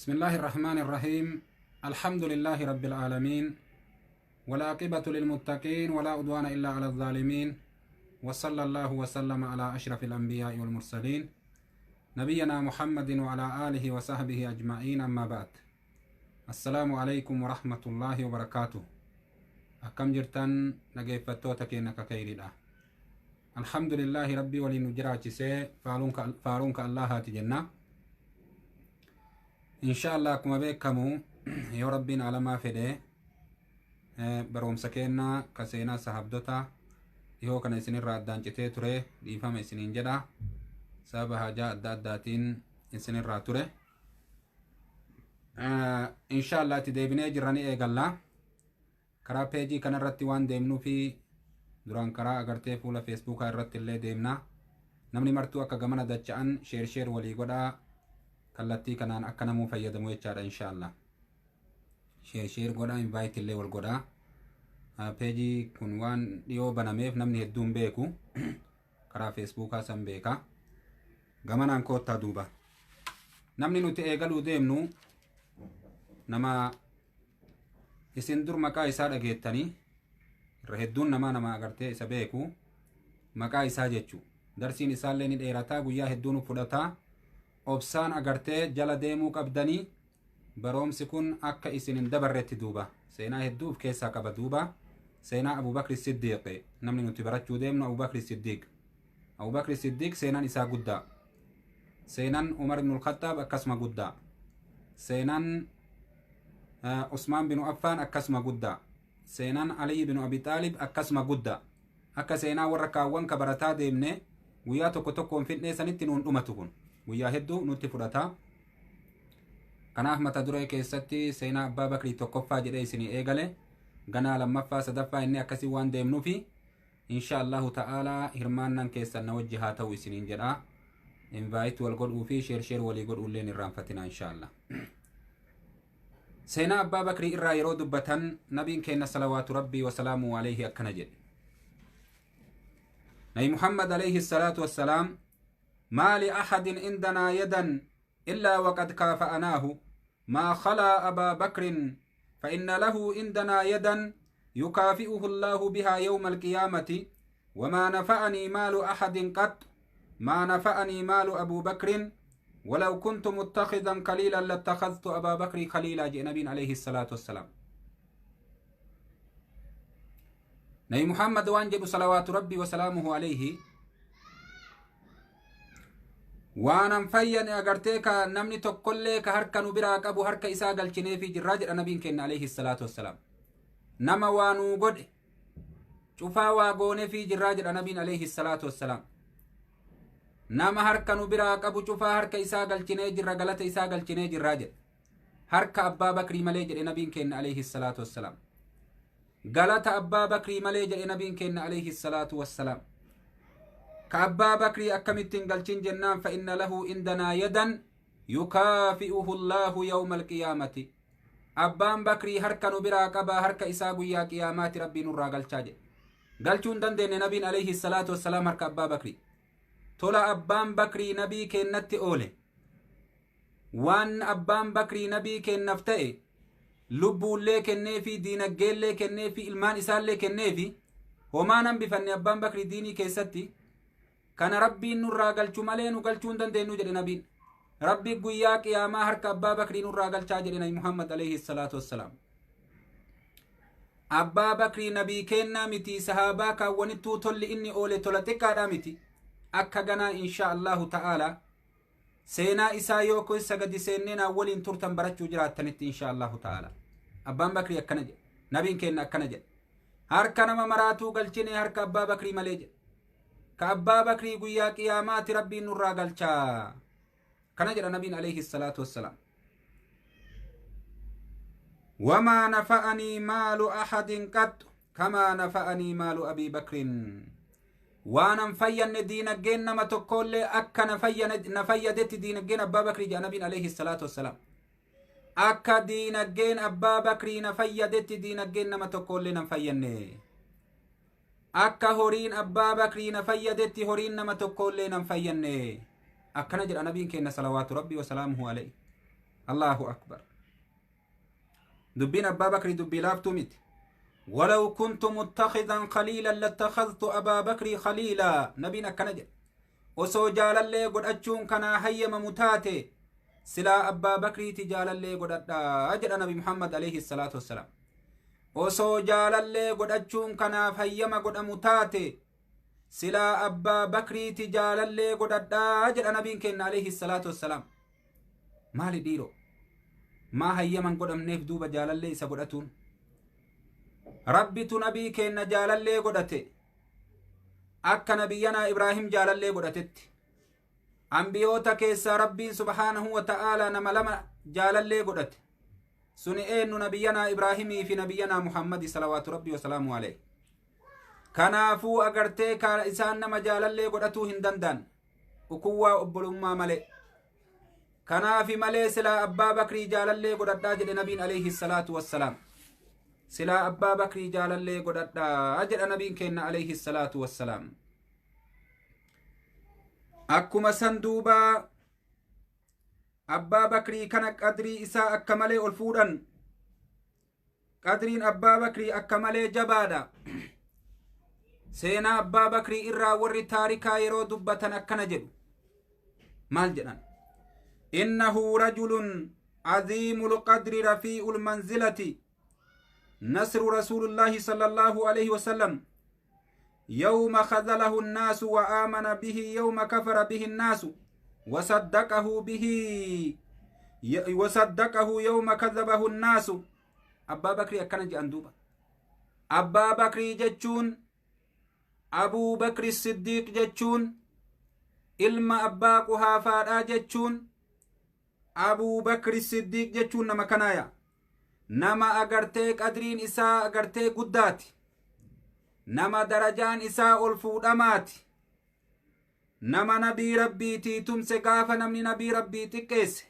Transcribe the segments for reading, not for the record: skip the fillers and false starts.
بسم الله الرحمن الرحيم. الحمد لله رب العالمين، والعاقبة للمتقين ولا عدوان إلا على الظالمين، وصلى الله وسلم على أشرف الأنبياء والمرسلين نبينا محمد وعلى آله وصحبه أجمعين. أما بعد، السلام عليكم ورحمة الله وبركاته. أكم جرتان نجيفتوتك إنك كيردا. الحمد لله ربي ولنجراتي سي فارونك الله تجنة إن شاء الله. كما بكمو يا ربنا على ما فده بروم سكينا كسينا صحابدوتا يهو كان سنين رادان جتة تره ديفهم سنين جدا سابها جاء داتين سنين راتوره إن شاء الله تدبني جراني إيجالا كرا بيجي كان رتي وان ديمنو في duraan karaa agartee fuula feesbuukaa irratti illee deemna. Namni martuu akka gamana dacha'an sheer walii godhaa kallattii kanaan akka namuu fayyadamu jechaadha. Inshaallah sheer godhaa, invite illee wal godhaa. Peejii kun waan dhiyoo banameef namni hedduun beeku karaa feesbuukaa san beeka. Gamanaan koottaa duuba namni nuti eegaluu deemnu nama isin dur maqaa isaa dhageettanii irra hedduun nama agartee isa beeku maqaa isaa jechu. Darsiin isaallee ni dheerataa, guyyaa hedduun fudhataa. Obsaan agartee jala deemuu qabdanii. Baroomsi kun akka isin hin dabarretti duuba seenaa hedduu of keessaa qaba. Duuba seenaa Abubakri Siddiq, namni nuti barachuu deemnu Abubakri Siddiq. Abubakri Siddiq seenaan isaa guddaa. Seenaan Umar ibn al-Khattab akkasuma guddaa. Seenaan Usmaan bin Affaan akkasuma guddaa. Seenaan Ali bin Abi Talib akkasuma guddaa. Akka seenaa warra kaawwan kabarataa deemne guyyaa tokkoon fidnee sanitti nuun dhumatu kun guyyaa hedduu nutti fudhata. Kanaaf mata duree keessatti seenaa Abbaa Bakrii tokkoffaa jedhee isinii eegale, ganaa lammaffaa sadaffaa inni akkasii waan deemnuufi insha Allahu ta'aalaa hirmaannan keessan na wajji haa ta'u isiniin jedha. Invite wal godhuu fi sheer walii godhuullee hin irraanfatina insha Allah. سينا أبا بكر إرى يرود بطن نبي كينا صلوات ربي وسلامه عليه أكنا جد. نبي محمد عليه الصلاة والسلام ما لأحد عندنا يدا إلا وقد كافأناه ما خلا أبا بكر فإن له عندنا يدا يكافئه الله بها يوم القيامة وما نفعني مال أحد قط ما نفعني مال أبو بكر ولو كنت متخذا قليلا لاتخذت أبا بكر خليلا. جاء نبي عليه الصلاة والسلام. نبي محمد وانجب صلوات ربي وسلامه عليه وانا مفين اغرتيك نمني تقليك هركا نبراك أبو هركا إساق الجنيفي جراجر نبي كن عليه الصلاة والسلام. نما وانو قد شفا واقوني في جراجر نبي عليه الصلاة والسلام. nama harka nu biraa qabu cufaa harka isaa galchinee jirra, galata isaa galchinee jirraa jedhe. Harka Abbaa Bakrii malee jedhe nabiin keenya alayhi salaatu wassalaam. Galata Abbaa Bakrii malee jedhe nabiin keenya alayhi salaatu wassalaam. Ka Abbaa Bakrii akkamittiin galchin jennaan fa inna lahu indanaa yadan yukaafi'uhu Allahu yawma alqiyaamati. Abbaan Bakrii harka nu biraa qabaa, harka isaa guyyaa qiyaamaati rabbiin nurraa galchaa jedhe. Galchuun dandeenye nabiin alayhi salaatu wassalaam harka Abbaa Bakrii. Tola Abbaan Bakrii nabii kennatti oole. Waan Abbaan Bakrii nabii kennaaf ta'e lubbuullee kenneefi, diinaggeellee kenneefi, ilmaan isaallee kenneefi homaan hambifanne Abbaan Bakrii diinii keessatti. Kana rabbiin nurraa galchu malee nu galchuu hin dandeenyu jedhe nabiin. Rabbi guyyaa qiyaamaa harka Abbaa Bakrii nurraa galchaa jedhe nabi Muhammad alayhi salaatu wassalaam. Abbaa Bakrii nabii kennaa miti, sahaabaa kaawwanittuu tolli inni oole tola xiqqaadhaa miti. Akka ganaa insha Allahu ta'ala seenaa isaa yoo keessa gadi seenneen waliin turtan barachuu jiraattanitti insha Allahu ta'ala. Abbaan Bakrii akkana jedhe, nabiin keenya akkana jedhe. Harka nama maraatuu galchine harka Abbaa Bakrii malee jedhe. Ka Abbaa Bakrii guyyaa qiyaamaati rabbiin nurraa galchaa. Kana jedha nabiin alayhi salaatu wassalaam. Wamaa nafa'anii maalu ahadin qattu kamaa nafa'anii maalu Abii Bakrin. waanan fayyanne diinaggeen nama tokkollee akka na fayyadetti diinaggeen Abbaa Bakrii jedha nabiin alayhi salaatu wassalaam. Akka diinaggeen Abbaa Bakrii na fayyadetti diinaggeen nama tokkollee nan fayyanne. Akka horiin Abbaa Bakrii na fayyadetti horiin nama tokkollee nan fayyanne. akkana jedha nabiin keenya salawaatu rabbi wa salaamuhu alayhi. Allahu akbar. دبين أبا بكر دبي لافتمت ولو كنت متخذا خليلا لاتخذت أبا بكر خليلا نبينا كنجد وسو جال اللي قد أجون كنا هيما متاتي سلا أبا بكر تجال اللي قد أجد نبي محمد عليه الصلاة والسلام وسو جال اللي قد أجون كنا هيما قد متاتي سلا أبا بكر تجال اللي قد أجد نبي كنا عليه الصلاة والسلام مالي ديرو ما هيما قد أمنيف دوب جال اللي سقدتون ربي نبي كنا جال اللي قدته akka nabiyana Ibrahim jaalallee godhatetti anbiyoota keessa rabbiin subhanahu wa ta'ala nama lama jaalallee godhate suni eennu nabiyana Ibrahimii fi nabiyana Muhammad salawatu rabbi wa salaamu alayhi kanaafuu agartee ka isaan nama jaalallee godhatuu hin danda'an ukuwwaa obbolummaa malee kanaafi malee silaa abbaa bakrii jaalallee godhadhaa jedhe nabiin alayhi salaatu wassalaam silaa abbaa bakrii jaalallee godhadhaa jedha nabiin keenna alayhi salaatu wassalaam akkuma san duuba abbaa bakrii kana qadrii isaa akka malee ol fuudhan qadriin abbaa bakrii akka malee jabaadha seenaa abbaa bakrii irraa warri taarikaa yeroo dubbatan akkana jedhu maal jedhan innahu rajulun aziimul qadri rafii'ul manzilati نصر رسول الله صلى الله عليه وسلم يوم خذله الناس وآمن به يوم كفر به الناس وصدقه يوم كذبه الناس أبا بكر أكنا جاندوبا أبا بكر جتشون أبو بكر الصديق جتشون إلما أبا قهافا جتشون أبو بكر الصديق جتشون نما كنايا nama agartee qadriin isaa agartee guddaati nama darajaan isaa ol fuudhamaati nama nabii rabbiitii tumse gaafa namni nabii rabbii xiqqeesse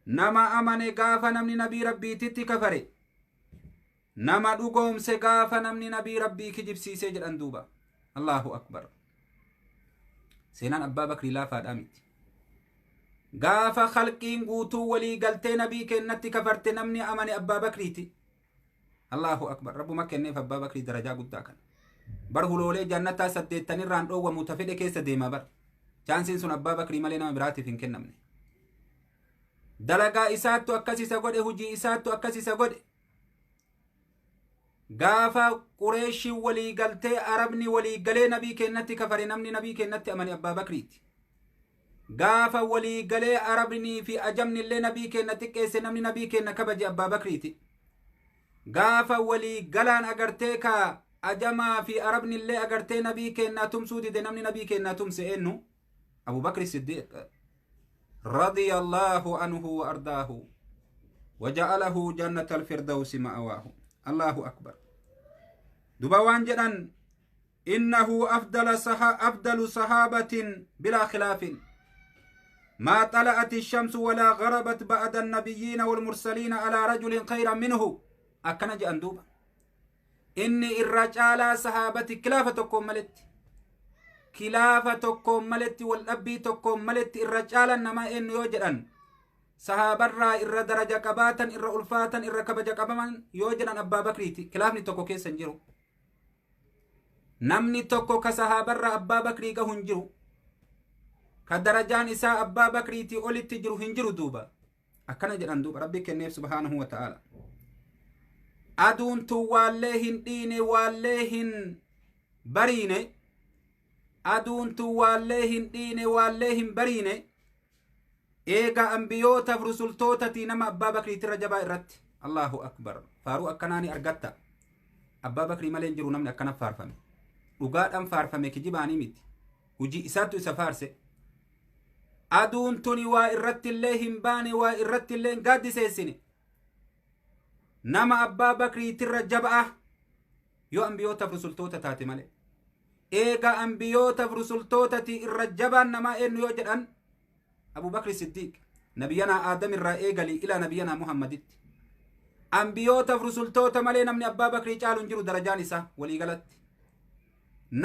nama amane gaafa namni nabii rabbiititti kafare nama dhugoomse gaafa namni nabii rabbii kijibsiisee jedhan duuba Allahu akbar seenaan abbaa bakrii laafaadhaa miti gaafa khalqiin guutuu walii galtee nabii kennatti kafarte namni amane abbaa bakriiti Allahu akbar rabbuma kenneef abbaa bakrii darajaa guddaa kan bar huloolee jannataa 8 irraan dhoowwamu tafedhe keessa deema bar chaansiin sun abbaa bakrii malee nama biraatiif hin kennamne dalagaa isaattu akkasisa godhe hujii isaattu akkasisa godhe gaafa qureeshii walii galtee arabni walii galee nabii kennatti kafare namni nabii kennatti amane abbaa bakriiti gaafa walii galee arabnii fi ajamni illee nabii kenna xiqqeesse namni nabii kenna kabaje abbaa bakriiti gaafa walii galaan agartee ka ajamaa fi arabni illee agartee nabii kenna tumsuu dide namni nabii kenna tumse eennu abu bakri siddiq radiyallahu anhu wa ardaahu وجعله جنة الفردوس مأواه الله أكبر دبوان جدًا إنه أفضل صحابة بلا خلاف ما طلعت الشمس ولا غربت بعد النبيين والمرسلين على رجل خيرا منه أكنج أندوبا إني الرجال صحابة كلافتكم ملت والأبي تكم ملت الرجال إنما إن يوجدن صحابة إر درجة قباتا إر ألفاتا إر كبجة قبما يوجدن أبا بكريتي كلافني تكو كيسا نجرو نمني تكو كصحابة أبا بكري كهنجرو كدرجان إساء أبا بكريتي أولي تجرو هنجرو دوبا أكنا جران دوبا ربك النيف سبحانه وتعالى أدون تو واللهن دين واللهن برين أدون تو واللهن دين واللهن برين إيغا أنبيوتا فرسولتوتا تينما أبا بكريتي رجبا إرت الله أكبر فارو أكناني أرغتا أبا بكري مالين جرو نمني أكنا فارفمي وقاد أم فارفمي كجيباني ميت وجي إساتو إسا فارسي aduun tuni waa irratti illee hin baane waa irratti illee hin gaaddiseessine nama abbaa bakriitirra jaba'a yoo ambiyootaaf rusultoota taate malee eega ambiyootaaf rusultootati irra jabaan namaa eenyu yoo jedhan abu bakri siddiiq nabiyyanaa aadam irraa eegalii ilaa nabiyyanaa muhammaditti ambiyootaaf rusultoota malee namni abbaa bakrii caalu hin jiru darajaan isaa waliigalatti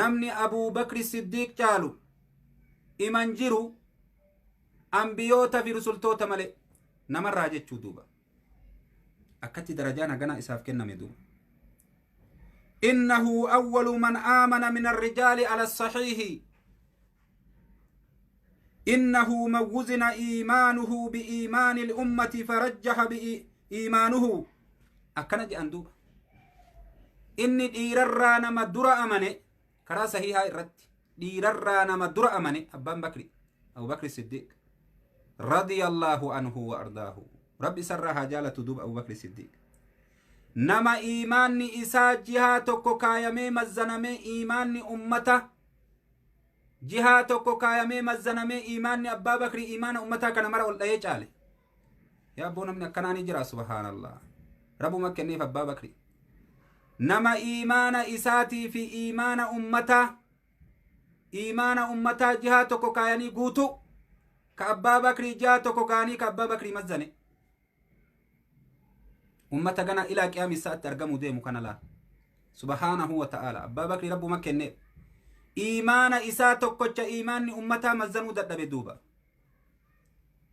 namni abu bakri siddiiq caalu iman jiru أنبيوتا في رسولتوتا ملي نمر راجت دوبا أكتي درجان أغنى إساف كنا مدوبا إنه أول من آمن من الرجال على الصحيح إنه من وزن إيمانه بإيمان الأمة فرجح بإيمانه أكنا جي أندوبا إني ديررانا مدرا أمني كرا صحيحة الرد ديررانا مدرا أمني أبان بكري أبو بكر الصديق رضي الله عنه وأرضاه ربي سرها جالة دوب أبو بكر الصديق نما إيماني إسا جهاتك كايمي مزنمي إيماني أمته جهاتك كايمي مزنمي إيماني أبا بكر إيمان أمته كان مرأة والله يجعله يا أبونا من كناني جرى سبحان الله ربو مكني فأبا بكر نما إيمان إساتي في إيمان أمته جهاتك كايني قوتو كأبا بكر جهاتك كاني كأبا بكر مزني أمتا غنا إلى قيام الساعة أرقموا ديمو كان لا سبحانه وتعالى أبا بكر رب مكة إيمان إساء تقوش إيمان أمتا مزنو دردب دوبا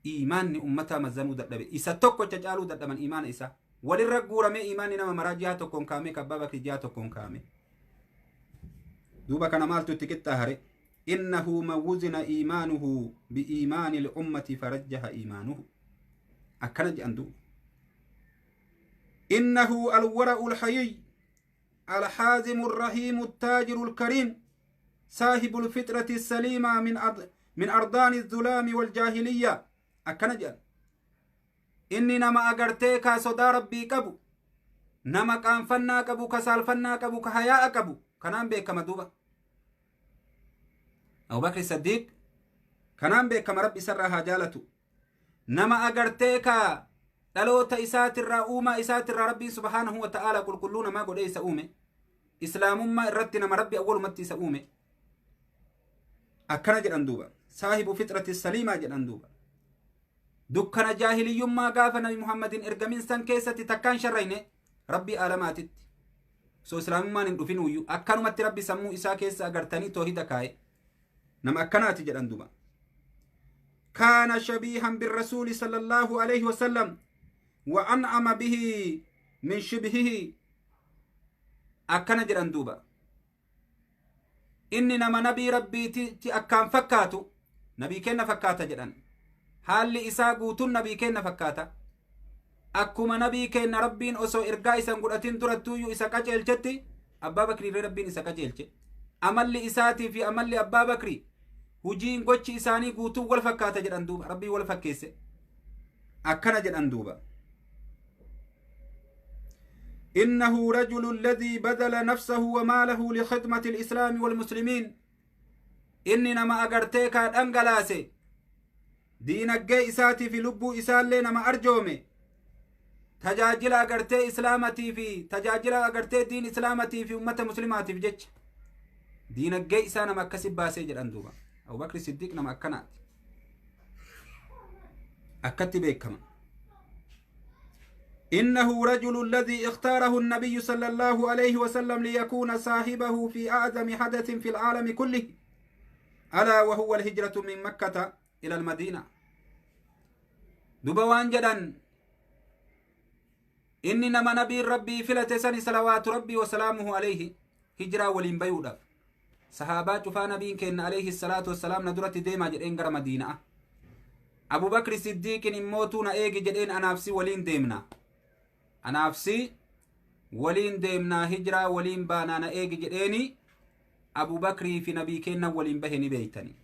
إيمان أمتا مزنو دردب إساء تقوش جالو دردب من إيمان إساء وللرقو رمي إيمان نما مراجعة تقون كامي كأبا بكر جاء تقون كامي دوبا كان مالتو تكتاهري إنه من وزن إيمانه بإيمان الأمة فرجح إيمانه أكنج أندو إنه الورع الحيي الحازم الرحيم التاجر الكريم صاحب الفطرة السليمة من أرضان الظلام والجاهلية أكنجل إني نما أغرتيكا صدا ربي كبو نما كانفنا كبو كسالفنا كبو كحياء كبو كنان بيك مدوبة أبو بكر الصديق كنان بيك ربي سرها جالته نما أغرتيكا dhaloota isaatirraa uumaa isaatirraa rabbiin subhaanahu wa ta'aalaa qulqulluu namaa godhee isa uume islaamummaa irratti nama rabbi awwalumatti isa uume akkana jedhan duuba saahibu fixrati saliimaa jedhan duuba dukkana jaahiliyyummaa gaafa nabi muhammadin ergamin san keessatti takkaan sharrayne rabbii aalamaatitti so islaamummaan hin dhufin uyyu akkanumatti rabbi sammuu isaa keessa agartanii toohida kaa'e nama akkanaati jedhan duuba kaana shabiihan birrasuuli sallallahu alayhi wasallam وأنعم به من شبهه أكنا جران دوبا إني نما نبي ربي تي أكام فكاتو نبي كينا فكاتا جران حال إساقوتون نبي كينا فكاتا أكما نبي كينا ربين أسو إرقا إسان قرأتين ترتويو إسا كجيل جتي أبا بكري ربين إسا كجيل جت أمال إساتي في أمال أبا بكري هجين قوش إساني قوتو والفكاتا جران دوبا ربي والفكيسي أكنا جران دوبا إنه رجل الذي بذل نفسه وماله لخدمة الإسلام والمسلمين إننا ما أغرتيك أنغلاسي دينك إساتي في لبو إسالي نما أرجومي تجاجل أغرتي إسلامتي في تجاجل أغرتي دين إسلامتي في أمة مسلماتي في جيش دينك إسانا ما كسب باسي جران دوبا أبو بكر الصديق نما أكنات أكتب بيك كمان إنه رجل الذي اختاره النبي صلى الله عليه وسلم ليكون صاحبه في أعظم حدث في العالم كله ألا وهو الهجرة من مكة إلى المدينة دبوان جدا إني نما نبي ربي فلتسني صلوات ربي وسلامه عليه هجرة ولين بيودا صحابات فنبي كان عليه الصلاة والسلام ندرت ديما جدين غير مدينة أبو بكر الصديق نموتون إيجي جدين أنافسي ولين ديمنا أنافسي ولين ديمنا هجرة ولين بانانا إيجي جديني أبو بكر في نبي كنا ولين بهني بيتني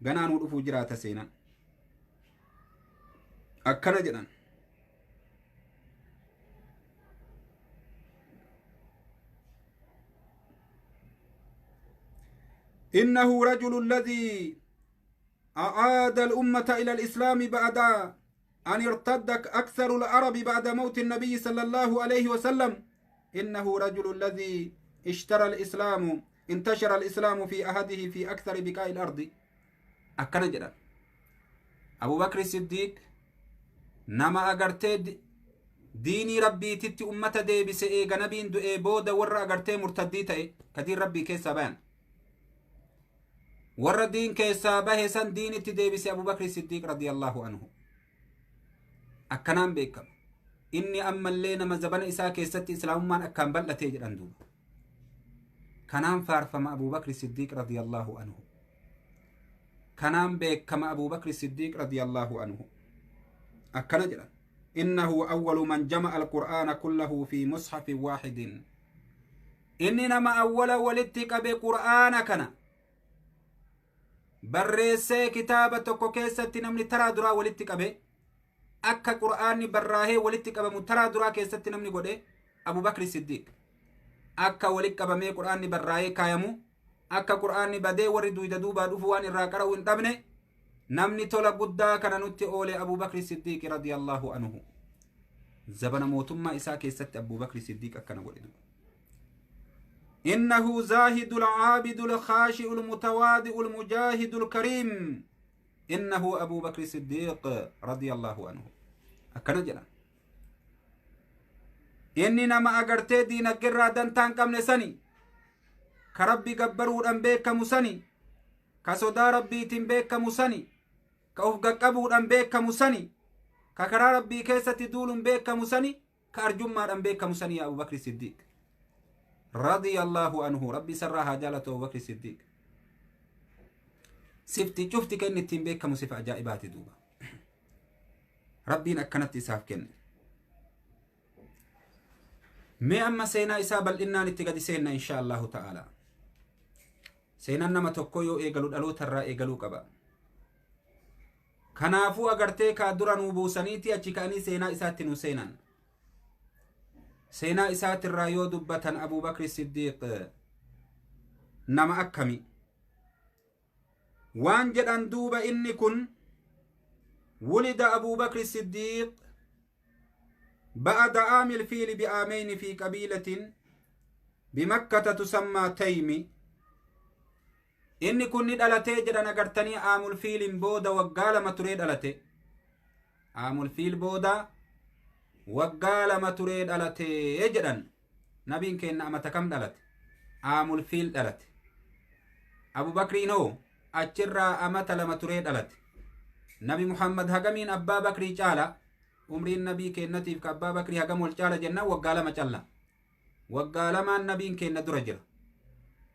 غنان ودفو جرات سينا أكنا جدن إنه رجل الذي أعاد الأمة إلى الإسلام بعد أن ارتد أكثر العرب بعد موت النبي صلى الله عليه وسلم إنه رجل الذي انتشر الإسلام في أحده في أكثر بقاع الأرض أكنا جدا أبو بكر الصديق نما أغرتي ديني ربي تتي أمة دي بسئي غنبين دئي بودا ورى أغرتي مرتدي تأي كدير ربي كيسا بان ورى دين كيسا به سن دين تدي بسي أبو بكر الصديق رضي الله عنه akkanaan beekama. Inni ammallee nama zabana isaa keessatti islaamummaan akkaan bal'atee jedhan duuba. Kanaan faarfama Abuu Bakri Siddiiq radiyallahu anhu. Kanaan beekama Abuu Bakri Siddiiq radiyallahu anhu. akkana jedhan innahu awwalu man jama'a al-qur'aana kullahu fi mushafin waahidin. inni nama awwala walitti qabe qur'aana kana barreessee kitaaba tokko keessatti namni taraa duraa walitti qabe akka qur'aanni barraahee walitti qabamu taraa duraa keessatti namni godhe Abuu Bakri Siddiiq. akka walitti qabamee qur'aanni barraahee kaayamu akka qur'aanni badee warri duyda duubaa dhufu waan irraa qara'u hin dhabne namni tola guddaa kana nutti oole Abuu Bakri Siddiiq radiyallahu anhu. zabana mootummaa isaa keessatti Abuu Bakri Siddiiq akkana godhe. إنه زاهد العابد الخاشع المتواضع المجاهد الكريم إنه أبو بكر الصديق رضي الله عنه. أكنا جنا إننا ما أجرتي دينا جرا دنتان كم نسني كربي جبروا أنبيك مسني كسودا ربي تنبيك مسني كأوفق كبور أنبيك مسني ككرا ربي كيسة تدول أنبيك مسني كأرجم ما أنبيك مسني يا أبو بكر الصديق رضي الله عنه. ربي سرها جالته أبو بكر الصديق. سفتي شفتي كأن التنبيك كمصف عجائبات دوبا. ربي أكنت إساف كن ما أما سينا إسابل إنا نتقد سينا إن شاء الله تعالى. سينا نما تقويو إيقلو دلو ترى إيقلو كبا كنافو أغرتي كادران وبوسانيتي أجيكاني سينا إساتنو سينا سينا إسات الرايو دبة أبو بكر الصديق نما أكمي وانجد أن دوب إني كن ولد أبو بكر الصديق بعد عام الفيل بعامين في قبيلة بمكة تسمى تيمي. إني كن ندلتي جدا نقرتني عام الفيل بودا وقال ما تريد ألتي عام الفيل بودا وقال ما تريد ألتي يجدن نبين كينا أما تكم دلت عام الفيل دلت أبو بكر نو أجرى أما تلما تريد ألت نبي محمد هقمين أبا بكر جالا عمري النبي كينا تيفك أبا بكر هقم والجالا جنة وقال ما جالا وقال ما النبي كينا درجر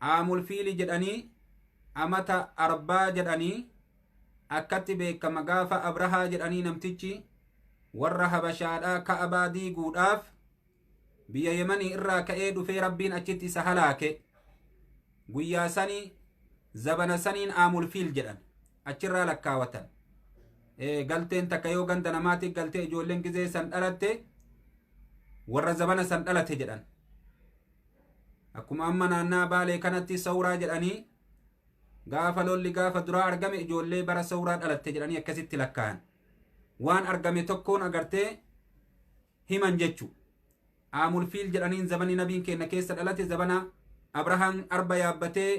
عام الفيل جدني أما تا أربا جدني أكتب كما قافة أبرها جدني نمتجي warra habashaadhaa ka'abaa diiguudhaaf biyya yemanii irraa ka'ee dhufee rabbiin achitti isa halaake guyyaa sanii zabana saniin aamul fiil jedhan achirraa lakkaawatan. galteen takka yoo ganda namaatiif galtee ijoolleen gizee san dhalatte warra zabana san dhalate jedhan. akkuma amma naannaa baalee kanatti sawraa jedhanii gaafa lolli gaafa duraa argame ijoollee bara sawraa dhalatte jedhanii akkasitti lakkaa'an. waan argame tokkoon agartee himan jechu. aamul fiil jedhaniin zabani nabiin keenya keessa dhalate zabana abrahaan arba yaabbatee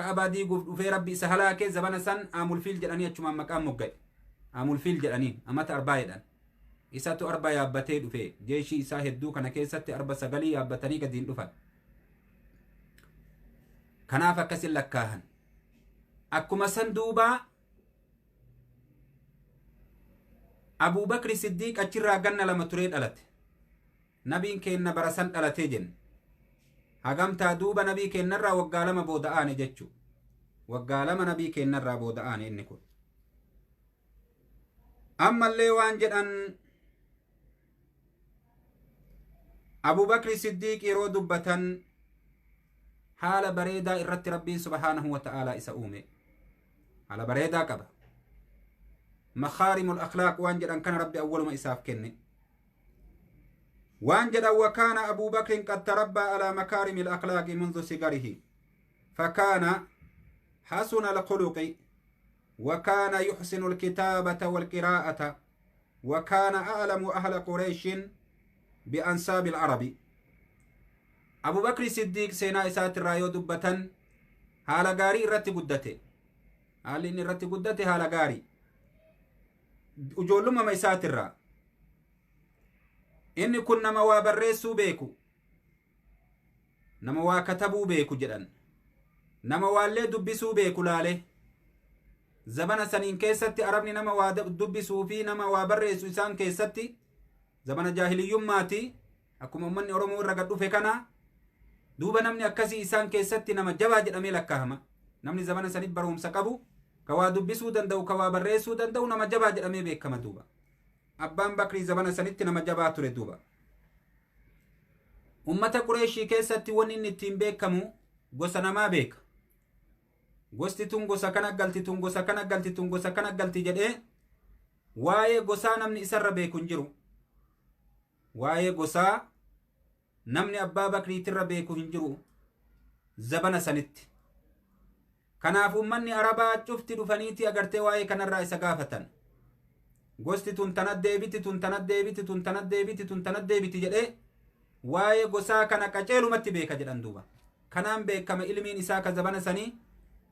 ka'abaa diiguuf dhufee rabbi isa halaake zabana san aamul fiil jedhanii achumaan maqaan mogga'e. aamul fiil jedhaniin amata arbaa jedhan isatu arba yaabbatee dhufe jeeshii isaa hedduu kana keessatti arba sagalii yaabbatanii gadiin dhufan. kanaaf akkasin lakkaahan. akkuma san duubaa Abuu Bakri Siddiiq achirraa ganna lama turee dhalate. nabiin keenna bara san dhalatee jenne hagamtaa duuba nabii keennarraa waggaa lama booda'aane jechu. waggaa lama nabii keennarraa booda'aane inni kun. ammallee waan jedhan Abuu Bakri Siddiiq yeroo dubbatan haala bareedaa irratti rabbiin subhaanahu wa ta'aalaa isa uume. haala bareedaa qaba. مخارم الأخلاق وانجد كان ربي أول ما إساف كني وانجد وكان أبو بكر قد تربى على مكارم الأخلاق منذ صغره فكان حسن الخلق وكان يحسن الكتابة والقراءة وكان أعلم أهل قريش بأنساب العرب. أبو بكر الصديق سينا إسات الرايو دبة هالا غاري رتي قدته هالي إني رتي قدته هالا غاري ujoolluma ma isaatirraa inni kun nama waa barreessuu beeku nama waa katabuu beeku jedhan nama waallee dubbisuu beeku laale zabana saniin keessatti arabni nama waa dubbisuu fi nama waa barreessu isaan keessatti zabana jaahiliyyummaati akkuma ummanni oromoo irra gad dhufe kana duuba namni akkasii isaan keessatti nama jabaa jedhamee lakkaa'ama namni zabana saniif barumsa qabu ka waa dubbisuu danda'u ka waa barreessuu danda'u nama jabaa jedhamee beekama duuba abbaan bakrii zabana sanitti nama jabaa ture duuba ummata qureeshii keessatti wanni inni ittiin beekamu gosa namaa beeka gosti tun gosa kana galti tun gosa kana galti tun gosa kana galti jedhee waa'ee gosaa namni isarra beeku hin jiru waa'ee gosaa namni abbaa bakriitirra beeku hin jiru zabana sanitti kanaaf ummanni arabaa cufti dhufaniiti agartee waa'ee kanarraa isa gaafatan gosti tun tanat deebiti tun tanat deebiti tun tanat deebiti tun tanat deebiti jedhee waa'ee gosaa kana qaceelumatti beeka jedhan duuba kanaan beekama ilmiin isaa ka zabana sanii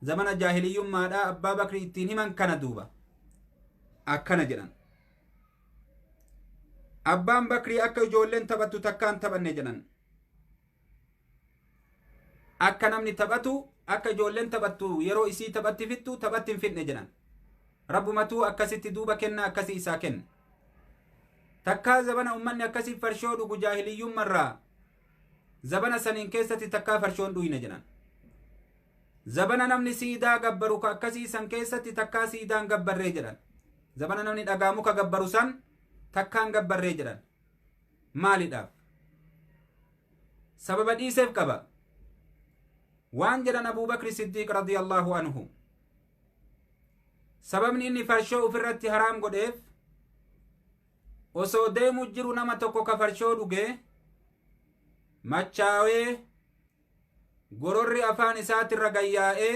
zamana jaahiliyyummaadha abbaa bakrii ittiin himan kana duuba akkana jedhan abbaan bakrii akka ijoolleen taphattu takkaan taphanne jedhan akka namni taphatu akka ijoolleen taphattu yeroo isii taphatti fittu taphatti hin fidne jedhan rabbumatuu akkasitti duuba kenna akkasii isaa kenne takkaa zabana ummanni akkasii farshoo dhugu jaahiliyyummarraa zabana saniin keessatti takkaa farshoon dhuyne jedhan zabana namni siidaa gabbaru ka akkasii san keessatti takkaa siidaan gabbarree jedhan zabana namni dhagaa muka gabbaru san takkaan gabbarree jedhan maalidhaaf sababa dhiiseef qaba waan jedhan abuu bakri siddiiq radiyallaahu anhu sababni inni farshoo ufirratti haraam godheef osoo deemu jiru nama tokko ka farshoo dhugee machaawee gororri afaan isaatirra gayyaa'ee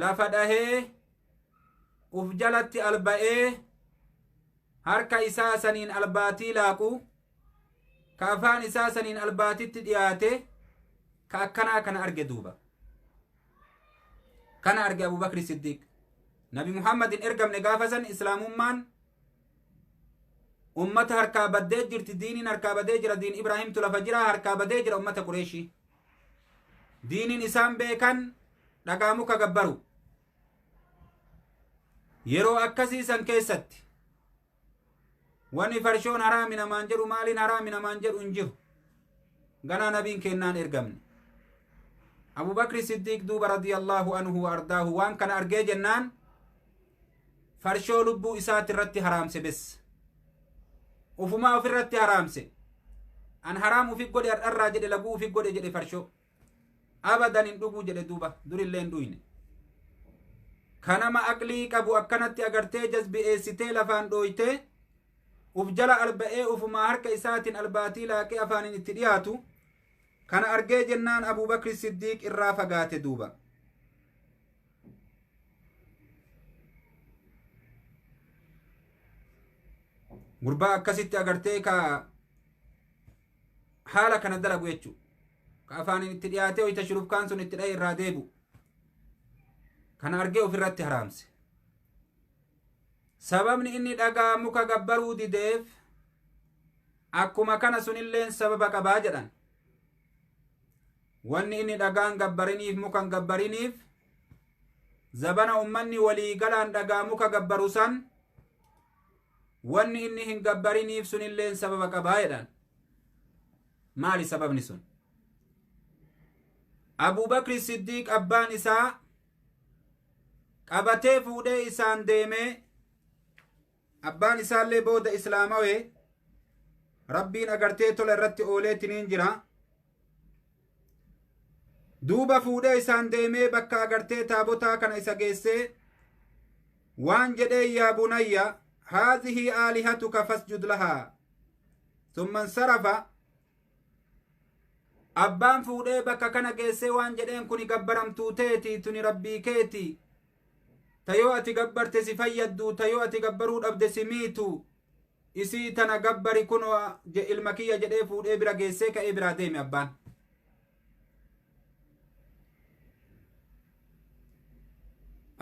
lafa dhahee uf jalatti alba'ee harka isaa saniin albaatii laaqu ka afaan isaa saniin albaatitti dhiyaate ka akkanaa kana arge duuba kana arge abuu bakri siddiiq nabi muhammadin ergamne gaafa san islaamummaan ummata harkaa baddee jirti diiniin harkaa badee jira diin ibraahimtu lafa jira harkaa badee jira ummata qureeshii diiniin isaan beekan dhagaa muka gabbaru yeroo akkasii san keessatti wanni farshoon haraami namaan jedhu maaliin haraami namaan jedhu hin jiru ganaa nabiin kennaan ergamne abuu bakri siddiiq duuba radiyallaahu anhu wa ardaahu waan kana argee jennaan farshoo lubbuu isaati irratti haraamse bes ufumaa ofirratti haraamse an haraam ufif godhe ardharraa jedhe laguu ufif godhe jedhe farshoo abadan hin dhuguu jedhe duuba durillee hin dhuyne kanama aqlii qabu akkanatti agartee jazbi'eessitee lafaan dhooytee uf jala alba'ee ufumaa harka isaatiin albaatii laaqee afaanin itti dhiyaatu kana argee jennaan abuu bakri siddiiq irraa fagaate duuba gurbaa akkasitti agartee ka haala kana dalagu jechuu ka afaanin itti dhiyaatee hoyta shurufkaan sun itti dhaye irraa deebu kana argee ofirratti haraamse sababni inni dhagaa muka gabbaruu dideef akkuma kana sunilleen sababa qabaa jedhan wanni inni dhagaan gabbariniif mukan gabbariniif zabana ummanni walii galaan dhagaa muka gabbaru san wanni inni hin gabbariniif sunilleen sababa qabaa jedhan maali sababni sun abuu bakri siddiiq abbaan isaa qabatee fuudhee isaan deemee abbaan isaallee booda islaamawee rabbiin agartee tola irratti ooleetiniin jira duuba fuudhee isaan deemee bakka agartee taabotaa kana isa geessee waan jedhee yaa bunayya haadhihi aalihatuka fasjud lahaa summan sarafa abbaan fuudhee bakka kana geessee waan jedheen kuni gabbaramtuu teeti tuni rabbii keeti tayoo ati gabbarte si fayyaddu tayoo ati gabbaruu dhabde si miitu isii tana gabbari kun ilma kiyya jedhee fuudhee bira geessee ka'ee biraa deeme abbaan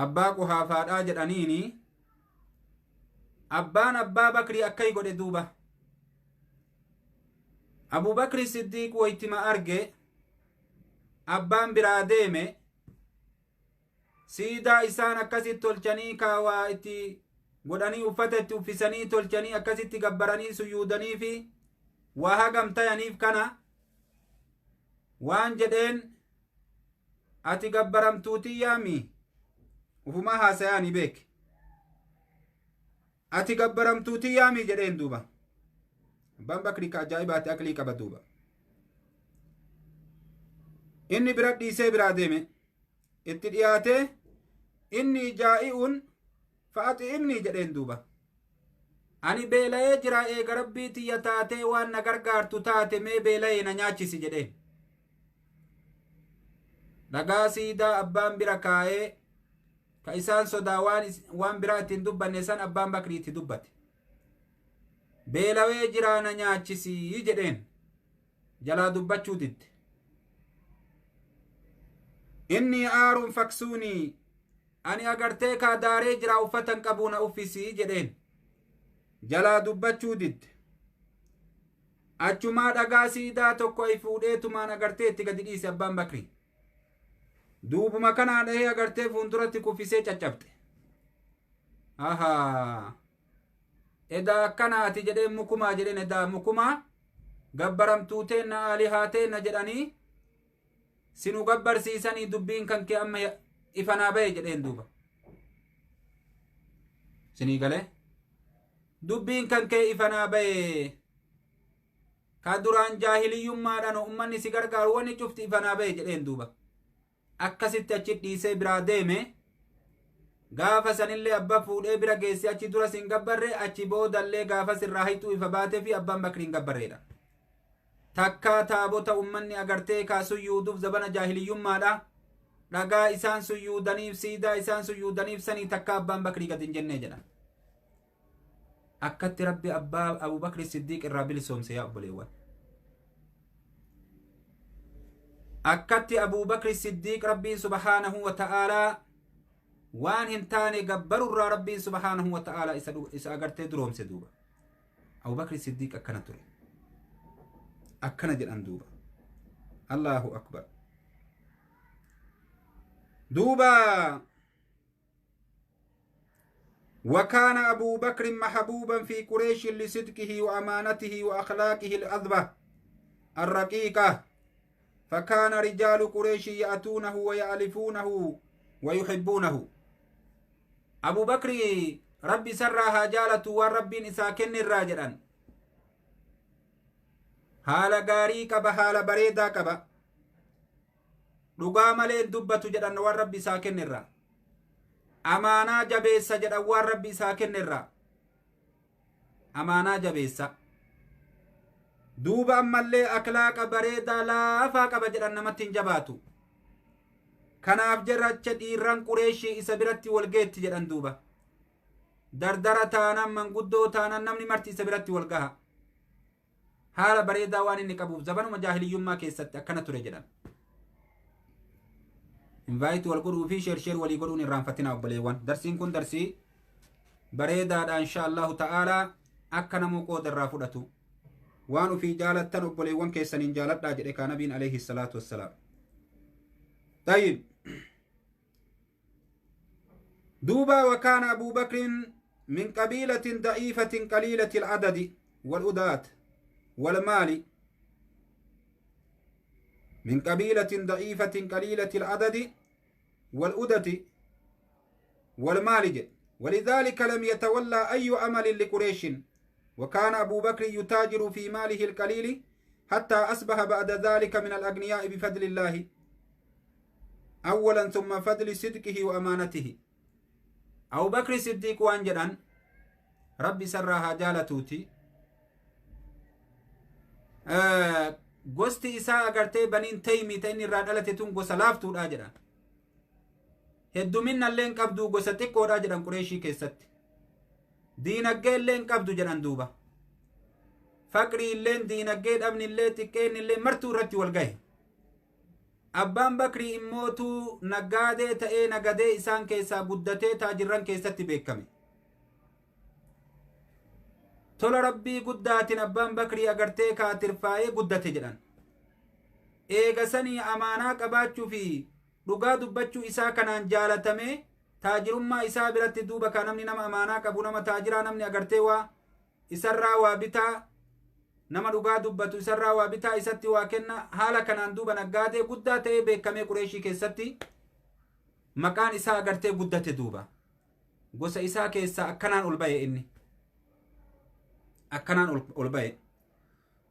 abbaa quhaafaadhaa jedhaniini abbaan abbaa bakrii akkay godhe duuba abuu bakri siddiiq waytima arge abbaan biraa deeme siidaa isaan akkasitti tolchanii kaawaa itti godhanii uffata itti uffisanii tolchanii akkasitti gabbaranii sujuudanii fi waa hagam tayaniif kana waan jedheen ati gabbaramtuutii yaami ufumaa haasayaanii beek ati gabbaramtuutii yaami jedheen duuba abbaan bakrii ka ajaa'ibaatti aqlii qaba duuba inni bira dhiisee biraa deeme itti dhiyaatee inni jaa'i'un fa'axi'imnii jedheen duuba ani beela'ee jira eega rabbii tiyya taatee waan na gargaartu taate mee beela'ee na nyaachisi jedheen dhagaa siidaa abbaan bira kaa'ee ka isaan sodaa waan biraa ittiin dubbanne san abbaan bakrii itti dubbate beelawee jiraa na nyaachisii jedheen jalaa dubbachuu didde inni aaruun faksuunii ani agartee kaa daaree jiraa uffatan qabuu na uffisii jedheen jalaa dubbachuu didde achumaa dhagaa siidaa tokko ay fuudheetumaan agartee itti gadi dhiise abbaan bakrii duubuma kanaa dhahee agartee fuulduratti kuffisee caccabxe ahaa edaa akkanaati jedheen mukumaa jedheen edaa mukumaa gabbaramtuuteenna aalihaateenna jedhanii sinu gabbarsiisanii dubbiin kan kee amma ifanaa bahe jedheen duuba sinii galee dubbiin kan kee ifanaa bahe ka duraan jaahiliyyummaadhaan ummanni si gargaaru wanni cufti ifanaa bahe jedheen duuba akkasitti achi dhiisee biraa deeme gaafa sanillee abba fuudhee bira geesse achi dura sin gabbarre achi boodallee gaafa sirraa hituu ifa baatee fi abbaan bakriin gabbarreedha takkaa taabota ummanni agartee kaa suyyuuduuf zabana jaahiliyyummaadha dhagaa isaan suyyuudaniif siidaa isaan suyyuudaniif sanii takkaa abbaan bakrii gad hin jennee jedha akkatti rabbi abbaa abubakri siddiiq irraa bilisoomse yaa obboleewwan akkatti abubakri siddiiq rabbiin subhaanahu wa ta'aalaa waan hin taane gabbarurraa rabbiin subhaanahu wa ta'aalaa isa agartee duroomse duuba abubakri siddiiq akkana ture akkana jedhan duuba allahu akbar duuba وكان أبو بكر محبوبا في قريش لصدقه وأمانته وأخلاقه الأذبة الرقيقة فكان رجال قريش يأتونه ويألفونه ويحبونه أبو بكر ربي سرها جالة والرب إساكن الراجلا حال غاري كبا حال بريدا كبا رقام لين دبة جدن والرب إساكن الراجلا amaanaa jabeessa jedhan waan rabbi isaa kennerraa amaanaa jabeessa duuba ammallee aklaaqa bareedaa laafaa qaba jedhan namatti hin jabaatu kanaaf jarracha dhiirran qureeshii isa biratti walgeetti jedhan duuba dardara taanan manguddoo taanan namni marti isa biratti walgaha haala bareedaa waan inni qabuuf zabanuma jaahiliyyummaa keessatti akkana ture jedhan invite wal godhuu fi share walii godhuun irraanfatinaa obboleewwan darsiin kun darsii bareedaadha insha allahu ta'aalaa akka namuu qooda irraa fudhatu waan ufii jaalattan obboleewwan keessaniin jaaladhaa jedhe kaa nabiin alayhi salaatu wassalaam tayyib duuba wakaana abuu bakrin min qabiilatin da'iifatin qaliilati al'adadi wal'udaat walmaali من قبيلة ضعيفة قليلة العدد والأدة والمالج ولذلك لم يتولى أي عمل لقريش وكان أبو بكر يتاجر في ماله القليل حتى أصبح بعد ذلك من الأغنياء بفضل الله أولا ثم فضل صدقه وأمانته أبو بكر صديق وانجران ربي سرها جالتوتي gosti isaa agartee baniin taymita inni irraa dhalate tun gosa laaftuudha jedhan hedduminna illeen qabdu gosa xiqqoodha jedhan qureeshii keessatti diinaggee illeen qabdu jedhan duuba faqrii illeen diinaggee dhabni illee xiqqeen illee martuu irratti wal gahe abbaan bakrii immootuu naggaadee ta'ee nagadee isaan keessaa guddatee taajirran keessatti beekame tola rabbii guddaatin abbaan bakrii agartee kaatirfaa'ee guddate jedhan eegasanii amaanaa qabaachuu fi dhugaa dubbachuu isaa kanaan jaalatame taajirummaa isaa biratti duuba ka namni nama amaanaa qabu nama taajiraa namni agartee waa isarraa waa bitaa nama dhugaa dubbatu isarraa waa bitaa isatti waa kenna haala kanaan duuba naggaatee guddaa ta'ee beekamee Qureeshii keessatti maqaan isaa agartee guddate duuba gosa isaa keessaa akkanaan ol ba'e inni akkanaan ol ba'e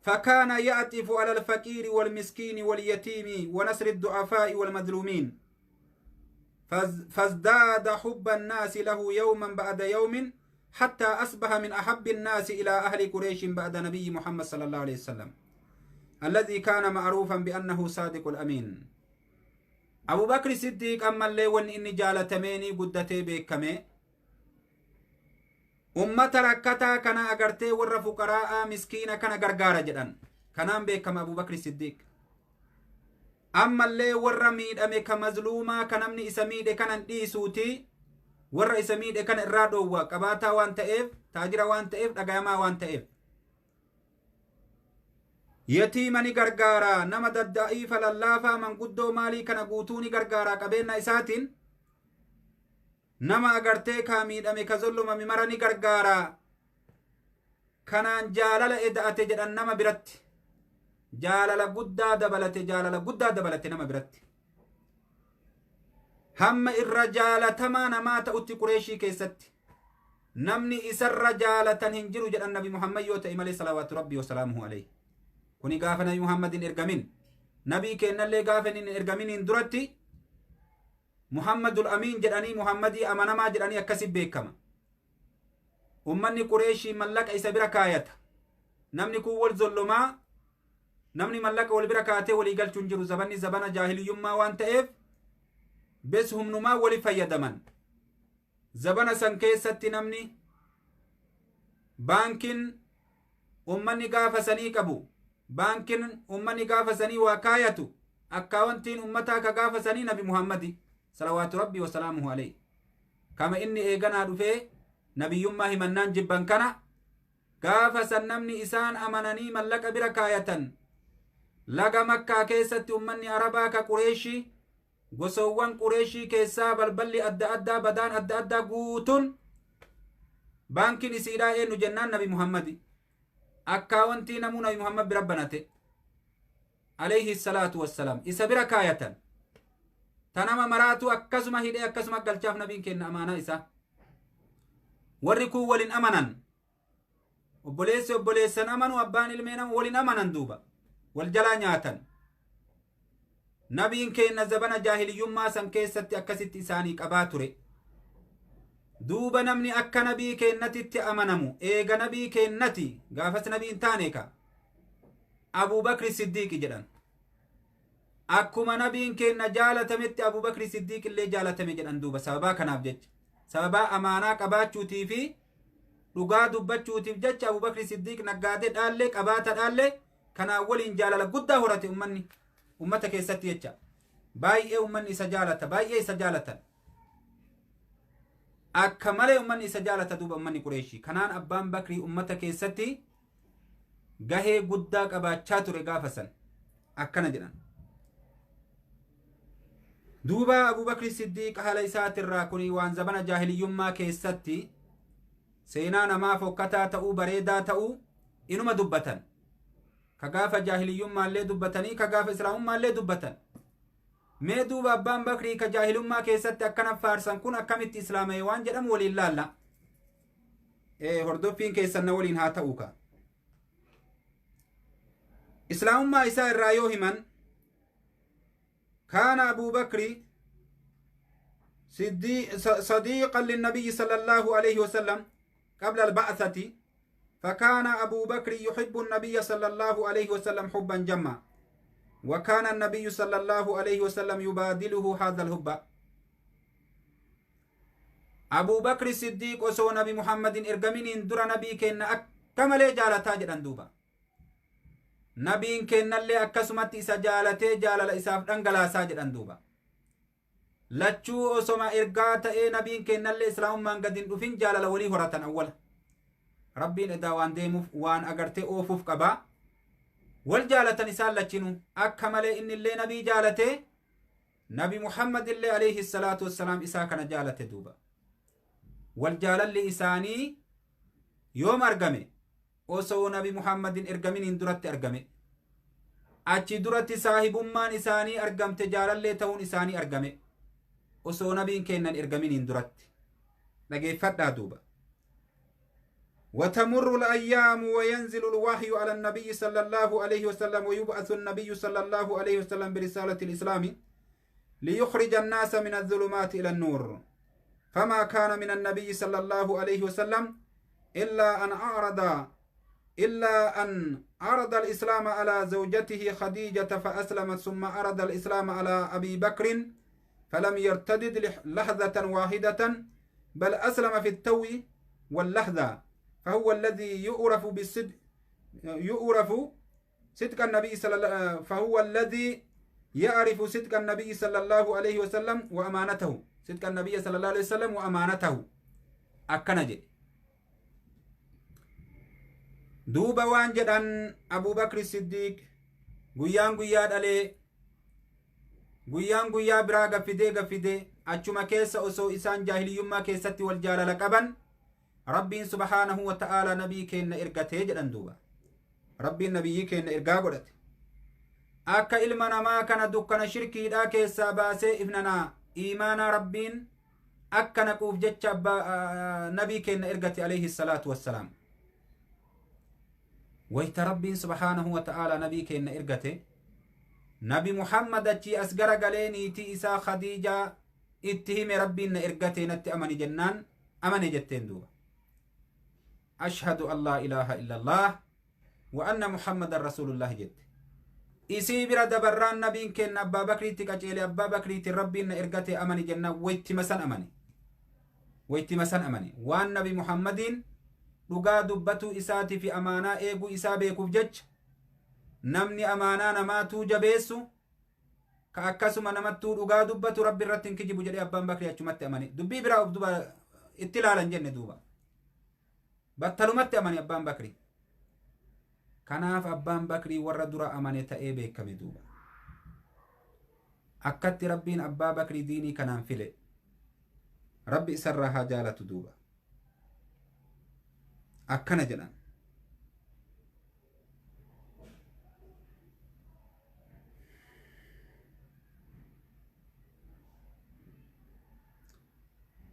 فكان يعطف على الفقير والمسكين واليتيم ونصر الضعفاء والمظلومين فازداد حب الناس له يوما بعد يوم حتى أصبح من أحب الناس إلى أهل قريش بعد نبي محمد صلى الله عليه وسلم الذي كان معروفا بأنه صادق الأمين أبو بكر الصديق أما اللي ون إني جالتميني قدتي بيكمي أمة ركتا كان أغرتي ور فقراء مسكين كان غرغارة جدن كان بيكم أبو بكر الصديق أما اللي ور ميد أميك مظلومة كان أمني إسميد كان ديسوتي ور إسميد كان إرادو وقباتا وان تأف تاجر وان تأف دقاما وان تأف يتيمني غرغارة نما ددائف للافا من قدو مالي كان قوتوني غرغارة قبيلنا إساتين nama agartee kaa miidhame ka zollomame marani gargaara kanaan jaalala eda'ate jedhan nama biratti jaalala guddaa dabalate nama biratti hamma irra jaalatamaa namaa ta'utti Qureeshii keessatti namni isarra jaalatan hin jiru jedhan nabi Muhammad yoo ta'e malee salawaatu rabbii wasalaamuhu alayhi kuni gaafa nabi Muhammadin ergamin nabii kennallee gaafa hin ergaminiin duratti Muhammadul Amin jedhanii Muhammadii amanamaa jedhanii akkasi beekama ummanni Qureeshii mallaqa isa bira kaayata namni kun wal zollomaa namni mallaqa wal bira kaatee walii galchuun jiru zabanni zabana jaahiliyyummaa waan ta'eef bes humnumaa wali fayyadaman zabana san keessatti namni baankin ummanni gaafa sanii qabu baankin ummanni gaafa sanii waa kaayatu akkaawwantiin ummataa ka gaafa sanii nabi Muhammadi صلوات ربي وسلامه عليه كما إني إيغانا دفه نبيما همنان جبان كان قافا سنمني إسان أمناني ملك بركاية لغا مكة كيست أمني عربا كقريشي قصوان قريشي كيسا بلبلي أدى بدان أدى قوتون بانكي نسيرا إنو جنان نبي محمد أكاونتي نمو نبي محمد بربنته عليه الصلاة والسلام إسا بركاية tanama maraatu akkasuma hidhee akkasuma galchaaf nabiin kenna amaanaa isaa warri kun walin amanan obboleessi obboleessan amanu abbaan ilmeen walin amanan duuba wal jalaa nyaatan nabiin kenna zabana jaahiliyyummaa san keessatti akkasitti isaanii qabaa ture duuba namni akka nabii kennatitti amanamu eega nabii kennati gaafas nabiin taane ka Abu Bakri Siddiqi jedhan akkuma nabiin kenna jaalatametti Abu Bakri Siddiq illee jaalatame jedhan duuba sababaa kanaaf jecha sababaa amaanaa qabaachuutii fi dhugaa dubbachuutiif jecha Abu Bakri Siddiq naggaatee dhaallee qabaata dhaallee kanaan waliin jaalala guddaa horate ummata keessatti jecha baay'ee ummanni isa jaalata baay'ee isa jaalatan akka malee ummanni isa jaalata duuba ummanni Qureeshii kanaan abbaan Bakrii ummata keessatti gahee guddaa qabaachaa ture gaafa san akkana jedhan duuba Abu Bakri Siddiq haala isaatirraa kuni waan zabana jaahiliyyummaa keessatti seenaa namaa fokkataa ta'uu bareedaa ta'uu inuma dubbatan ka gaafa jaahiliyyummaallee dubbatanii ka gaafa islaamummaallee dubbatan mee duuba abbaan Bakrii ka jaahilummaa keessatti akkana faarsan kun akkamitti islaamee waan jedhamu waliin laalla hordoffiin keessanna waliin haa ta'uu ka islaamummaa isaa irraa yoo himan كان أبو بكر صديقا للنبي صلى الله عليه وسلم قبل البعثة فكان أبو بكر يحب النبي صلى الله عليه وسلم حبا جما وكان النبي صلى الله عليه وسلم يبادله هذا الحب أبو بكر الصديق وسو نبي محمد إرقمين در نبي كن أكمل جالتا جدن دوبا nabiin kennallee akkasumatti isa jaalatee jaalala isaaf dhangalaasaa jedhan duuba lachuu osoma ergaa ta'ee nabiin kennallee islaamummaan gadin dhufin jaalala walii horatan awwala rabbiin edaa waan deemuuf waan agartee oofuuf qabaa wal jaalatan isaan lachinu akka malee innillee nabii jaalatee نبي محمد اللي عليه الصلاة والسلام إسا كان جالة دوبا والجال اللي إساني يوم أرقمي وسو نبي محمد إرقمين اندرت أرقمي أجي درت صاحب مان إساني أرقمت جال اللي تون إساني أرقمي وسو نبي كينن إرقمين اندرت لقي فتنا دوبا وتمر الأيام وينزل الوحي على النبي صلى الله عليه وسلم ويبعث النبي صلى الله عليه وسلم برسالة الإسلام ليخرج الناس من الظلمات إلى النور فما كان من النبي صلى الله عليه وسلم إلا أن عرض الإسلام على زوجته خديجة فأسلمت ثم عرض الإسلام على أبي بكر فلم يرتدد لحظة واحدة بل أسلم في التو واللحظة فهو الذي يعرف صدق النبي صلى الله عليه وسلم وأمانته صدق النبي صلى الله عليه وسلم وأمانته أكنج دوبا وانجد أن أبو بكر الصديق guyyaan guyyaa biraa gaffidee achuma keessa osoo isaan jaahiliyyummaa keessatti wal jaalala qaban rabbiin subhaanahu wa ta'ala nabii keenna ergatee jedhan duuba rabbiin nabiyyii keenna ergaa godhate akka ilma namaa kana dukkana shirkiidhaa keessaa baasee ifnanaa iimaanaa rabbiin akka naquuf jecha nabii keenna ergate alayhi salaatu wassalaam wayta rabbiin subhaanahu wa ta'ala nabii keenna ergate nabi muhammad achi as gara galee niitii isaa khadiijaa itti hime rabbiin na ergatee natti amani jennaan amane jetteen duuba ashhadu an laa ilaaha illa allah wa anna muhammadan rasuulullah jette isii bira dabarraan nabiin kenna abbaa bakriitti qaceele abbaa bakriitti rabbiin na ergatee amani jennaan waytima san amane waan nabi muhammadiin dhugaa dubbatuu isaatii fi amaanaa eeguu isaa beekuuf jecha namni amaanaa namaatuu jabeessu ka akkasuma namattuu dhugaa dubbatu rabbi irratti hin kijibu jedhee abbaan bakrii achumatti amane dubbii biraa of duba itti ilaalan jenne duuba battalumatti amane abbaan bakrii kanaaf abbaan bakrii warra dura amane ta'ee beekame duuba akkatti rabbiin abbaa bakrii diinii kanaan file rabbi isarraa haa jaalatu duuba akkana jedhan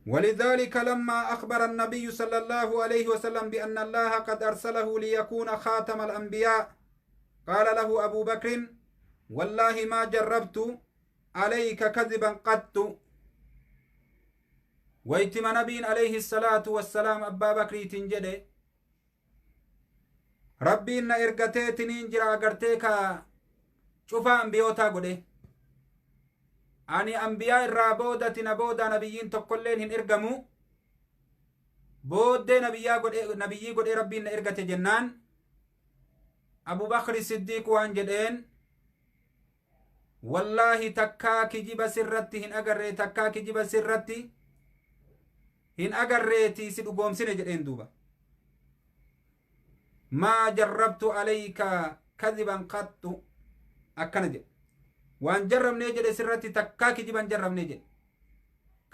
ولذلك لما أخبر النبي صلى الله عليه وسلم بأن الله قد أرسله ليكون خاتم الأنبياء قال له أبو بكر والله ما جربت عليك كذبا قط ويتم نبي عليه الصلاة والسلام أبا بكر تنجده ربي إن إرقتي تنينجر أغرتيك شوفا أنبيوتا قده ani anbiyaa irraa boodatina booda nabiyyiin tokkolleen hin ergamu booddee nabiyyii godhee rabbiin na ergate jennaan abu bakri siddiiq waan jedheen wallaahi takkaa kijiba sirratti hin agarreeti si dhugoomsine jedheen duuba maa jarrabtu alayka kadiban qattu akkana jedhe waan jarrabnee jedhe sirratti takkaa kijiban jarrabnee jedhe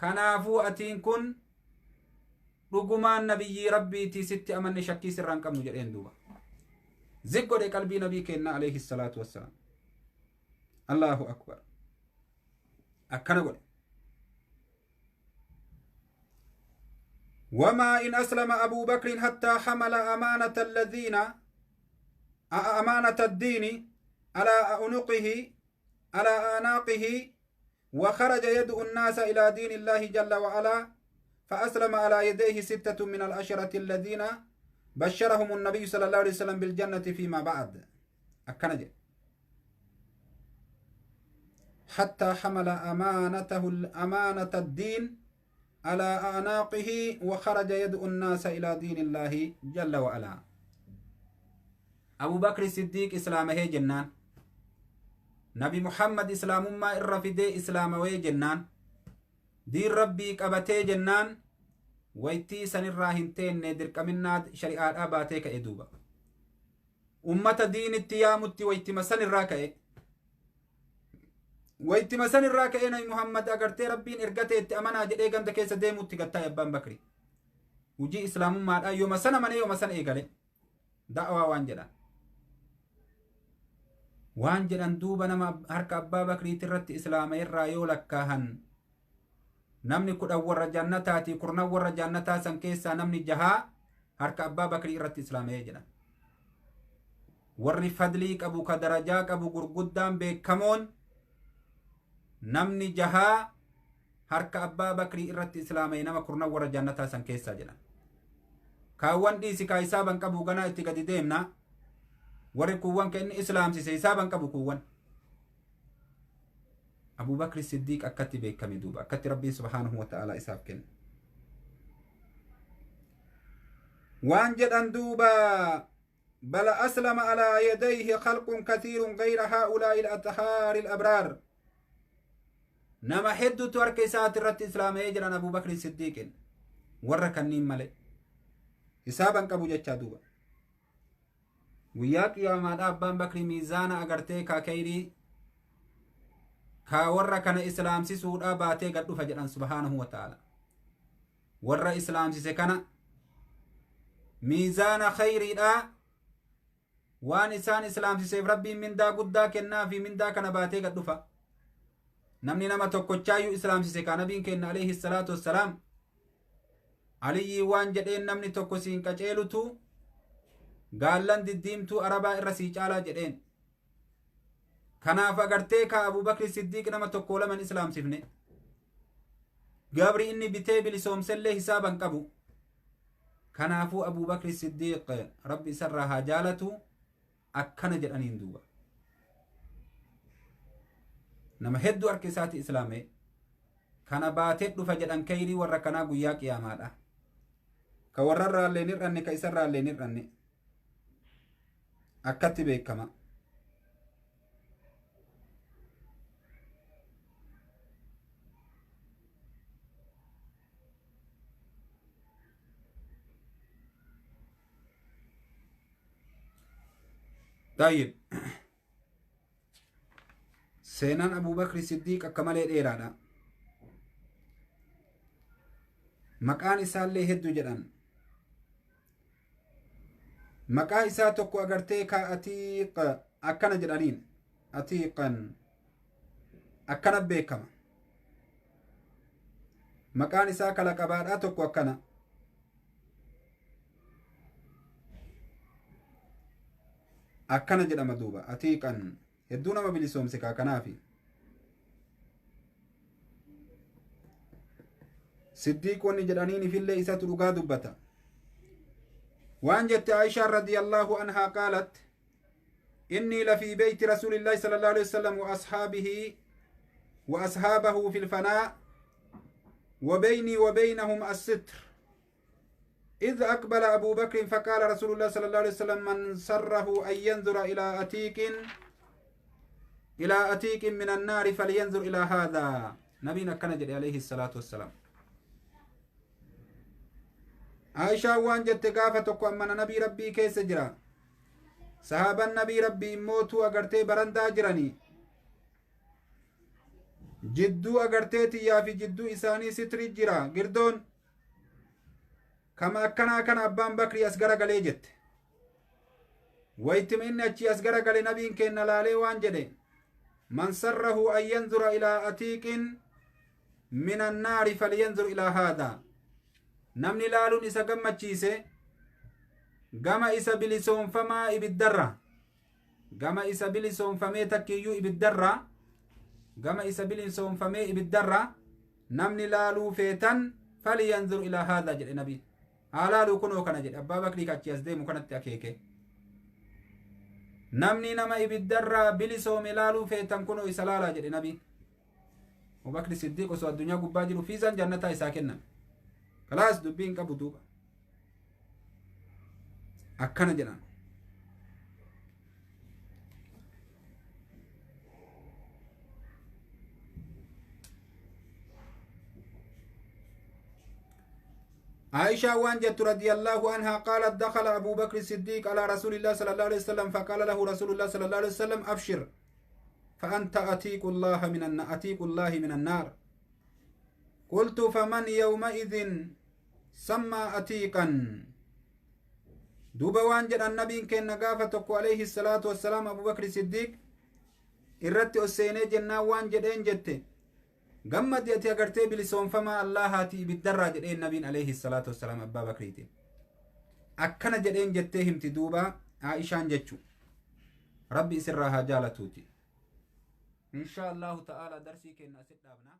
kanaafuu atiin kun dhugumaan nabiyyii rabbiitii sitti amanne shakkii sirraan qabnu jedheen duuba ziggodhe qalbii nabii keenna alayhi salaatu wassalaam allahu akbar akkana godhe وما إن أسلم أبو بكر حتى حمل أمانة الدين على أعناقه وخرج يدعو الناس إلى دين الله جل وعلا فأسلم على يديه 6 من العشرة الذين بشرهم النبي صلى الله عليه وسلم بالجنة فيما بعد أكنج حتى حمل أمانة الدين على أعناقه وخرج يدعو الناس إلى دين الله جل وعلا أبو بكر الصديق إسلامه جنان نبي محمد إسلام ما إرفدي إسلام وي جنان دين ربي قبتي جنان ويتي سن الراهنتين ندر كمناد شريعات آباتيك إدوبا أمة دين التيامت ويتي مسن الراكي wayitti masan irraa ka'ee nabi Muhammad agartee rabbiin ergatee itti amanaa jedhee ganda keessa deemuutti gattaa abbaan Bakri hujii islaamummaadhaa yooma sana manee yooma sana eegale da'waa waan jedhan duuba nama harka abbaa Bakriitti irratti islaama irraa yoo lakkaahan namni 10 warra jannataati 10 warra jannataa san keessaa namni 6 harka abbaa Bakrii irratti islaamee jedhan warri fadlii qabu ka darajaa qabu gurguddaan beekamoon namni 6 harka abbaa Bakrii irratti islaamee nama 10 warra jannataa san keessaa jedhan kaawwan dhiisi kaa hisaaban qabu ganaa itti gadi deemna warri kuwwan ka inni islaamsise hisaaban qabu kuwwan Abu Bakr Siddiq akkatti beekame duuba akkatti Rabbiin subhaanahu wa ta'ala isaaf kenne waan jedhan duuba بل أسلم على يديه خلق كثير غير هؤلاء الأطهار الأبرار نما حد ترك سات الرت إسلام يجران أبو بكر الصديق ورك النيم ملك حسابا كبو جتشا دوبا وياك يا مادا أبان بكر ميزان أغرتي كاكيري كا ورك كان إسلام سيسود أباتي قد فجران سبحانه وتعالى ور إسلام سيسكنا ميزان خيري waan isaan islaamsiseef rabbiin mindaa guddaa kennaa fi mindaa kana baatee gad dhufa namni nama tokkochaayyuu islaamsise ka nabiin kenna alayhi salaatu wassalaam aliyyii waan jedheen namni tokko siin qaceelutu gaallan diddiimtuu arabaa irra sii caalaa jedheen kanaaf agartee ka Abu Bakr Siddiq nama tokko laman islaamsifne gabri inni bitee bilisoomsellee hisaaban qabu kanaafuu Abu Bakr Siddiq rabbi isarraa haa jaalatu akkana jedhaniin duuba nama hedduu harka isaati islaame kana baatee dhufa jedhan kayrii warra kanaa guyyaa qiyaamaadha ka warrarraallee nirranne ka isarraallee nirranne akkatti beekama طيب سينان أبو بكر الصديق أكمل إيرانا مكان إسان لي هدو جدان مكان إسان تقو أغرتي كا أتيق أكنا جدانين أتيقا أكنا بيكما مكان إسان كالكبار أتقو أكنا akkana jedhama duuba atiiqan hedduu nama bilisoomse kaa kanaafi siddiiqonni jedhaniinifillee isatu dhugaa dubbata waan jette Aishaa radiyallahu anhaa qaalat inni lafii beyti rasuulillahi sallallahu alaihi wasallam wa ashaabahu fil fanaa wa bayni wa baynahum as-sitr إذ أقبل أبو بكر فقال رسول الله صلى الله عليه وسلم من سره أن ينظر إلى أتيك من النار فلينظر إلى هذا نبينا كنجد عليه الصلاة والسلام عائشة وان جت قافتك أمنا نبي ربي كيس جرا صحابا نبي ربي موتوا أغرتي برندا جراني جدو أغرتي يا في جدو إساني ستري جرا قردون كما كان أبان بكري أسغر قلي جت ويتم إن أتشي أسغر قلي نبي كن لالي وانجده من سره أن ينظر إلى أتيك من النار فلينظر إلى هذا نمني لالون إسا قم أتشيسي قم إسا بلسون فما إبدرة قم إسا بلسون فما تكيو إبدرة قم إسا بلسون فما إبدرة نمني لالو فيتن فلينظر إلى هذا جل نبي halaaluu kunoo kana jedhe abbaa bakrii kachi as deemu kanatti akeeke namni nama ibiddarraa bilisoome laaluu feetan kunoo isa laalaa jedhe nabi Abu Bakr Siddiq osoo addunyaa gubbaa jiru fiizan jannataa isaa kennan kalaas dubbiin qabu duuba akkana jedhan عائشة وانجت رضي الله عنها قالت دخل أبو بكر الصديق على رسول الله صلى الله عليه وسلم فقال له رسول الله صلى الله عليه وسلم أبشر فأنت أتيق الله من النار. قلت فمن يومئذ سمى أتيقا. دوبا وانجد النبي كن نقافتك عليه الصلاة والسلام أبو بكر الصديق irratti oseenee jennaan waan jedheen jette gammadi ati agartee bilisoonfamaa allahaati ibiddarraa jedheen nabiin alayhi salaatu wassalaam abbaa bakriitiin akkana jedheen jettee himti duuba Aishaan jechu rabbi isirraa haa jaalatuuti insha allahu ta'ala darsii kenna asit dhaabna.